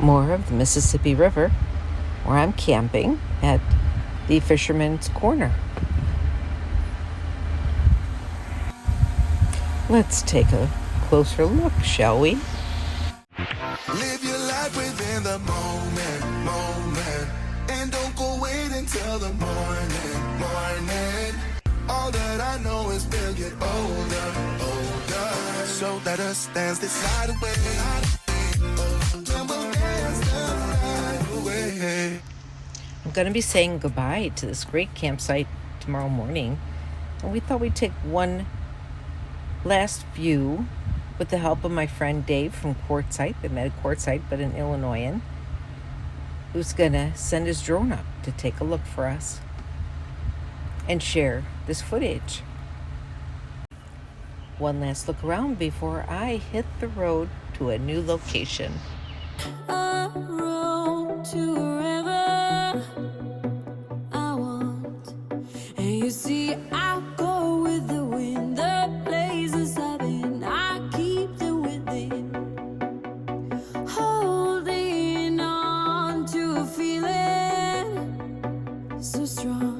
more of the Mississippi River, where I'm camping at the Fisherman's Corner. Let's take a closer look, shall we? Live your life within the moment, and don't go wait until the morning. All that I know is we'll get older. So let us dance this night away. And we'll dance the night away. I'm going to be saying goodbye to this great campsite tomorrow morning, and we thought we'd take one last view with the help of my friend Dave from Quartzsite. They met at Quartzsite, but an Illinoisan, who's going to send his drone up to take a look for us and share this footage. One last look around before I hit the road to a new location. A road to wherever I want, and you see I go with the wind. The places I've been, I keep them within, holding on to a feeling so strong.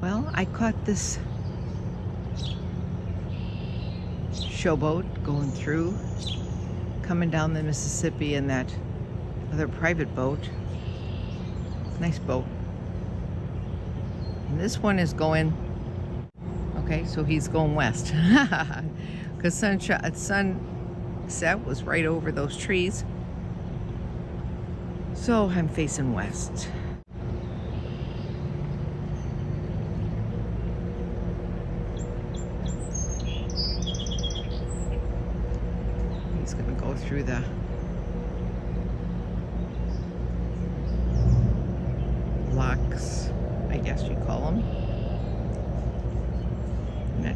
Well, I caught this showboat going through, coming down the Mississippi in that other private boat. Nice boat. And this one is going, okay, so he's going west. Because sunset was right over those trees. So I'm facing west. He's gonna go through the locks, I guess you call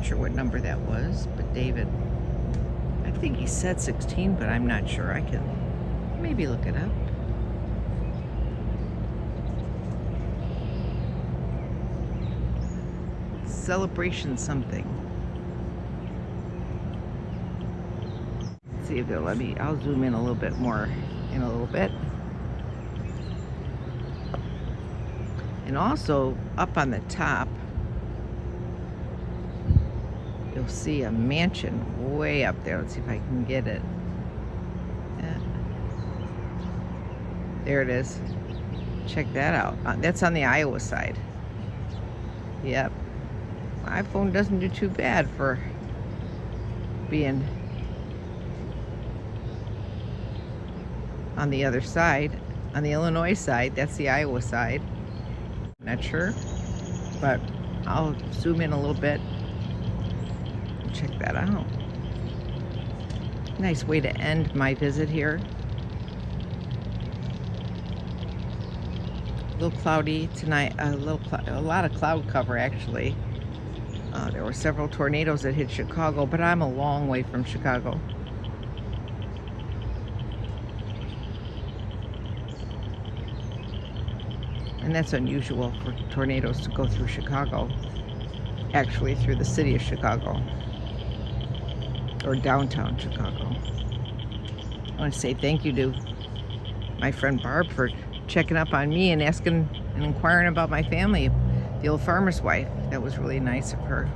not sure what number that was, but David, I think he said 16, but I'm not sure. I can maybe look it up. Celebration something. Let's see if they'll let me. I'll zoom in a little bit more in a little bit. And also up on the top, you'll see a mansion way up there. Let's see if I can get it. Yeah. There it is. Check that out. That's on the Iowa side. Yep. My iPhone doesn't do too bad for being on the other side. On the Illinois side, that's the Iowa side. Not sure, but I'll zoom in a little bit and check that out. Nice way to end my visit here. A little cloudy tonight, a lot of cloud cover actually. There were several tornadoes that hit Chicago, but I'm a long way from Chicago. And that's unusual for tornadoes to go through Chicago, actually through the city of Chicago, or downtown Chicago. I want to say thank you to my friend Barb for checking up on me and asking and inquiring about my family, the old farmer's wife. That was really nice of her.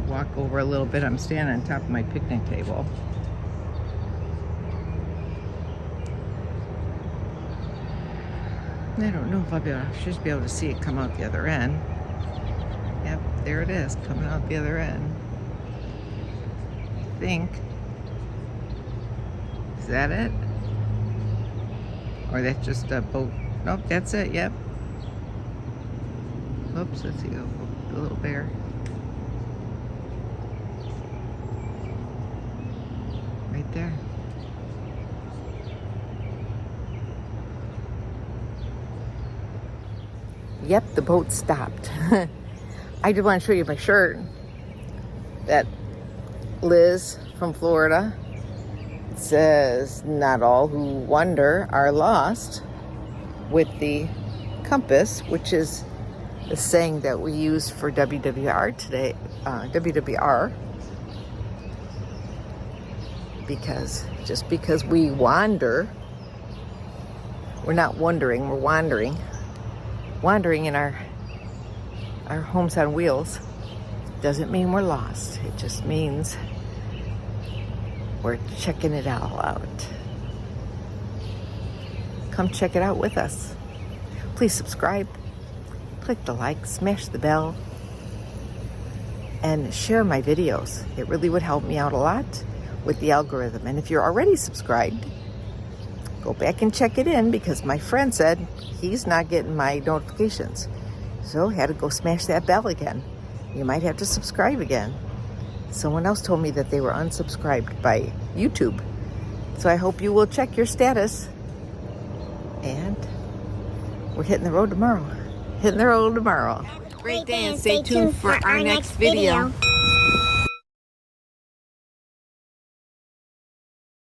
Walk over a little bit. I'm standing on top of my picnic table. I don't know if I'll be able to, should be able to see it come out the other end. Yep, there it is, coming out the other end. I think. Is that it? Or that's just a boat? Nope, that's it, yep. Oops, let's see, a little bear. Right there. Yep, the boat stopped. I just want to show you my shirt that Liz from Florida says, "Not all who wander are lost," with the compass, which is the saying that we use for WWR today, WWR. Because just because we wander, we're not wandering, we're wandering. Wandering in our homes on wheels doesn't mean we're lost. It just means we're checking it all out. Come check it out with us. Please subscribe, click the like, smash the bell, and share my videos. It really would help me out a lot with the algorithm. And if you're already subscribed, go back and check it in, because my friend said he's not getting my notifications. So had to go smash that bell again. You might have to subscribe again. Someone else told me that they were unsubscribed by YouTube. So I hope you will check your status. And we're hitting the road tomorrow. Great day, and stay tuned for our next video.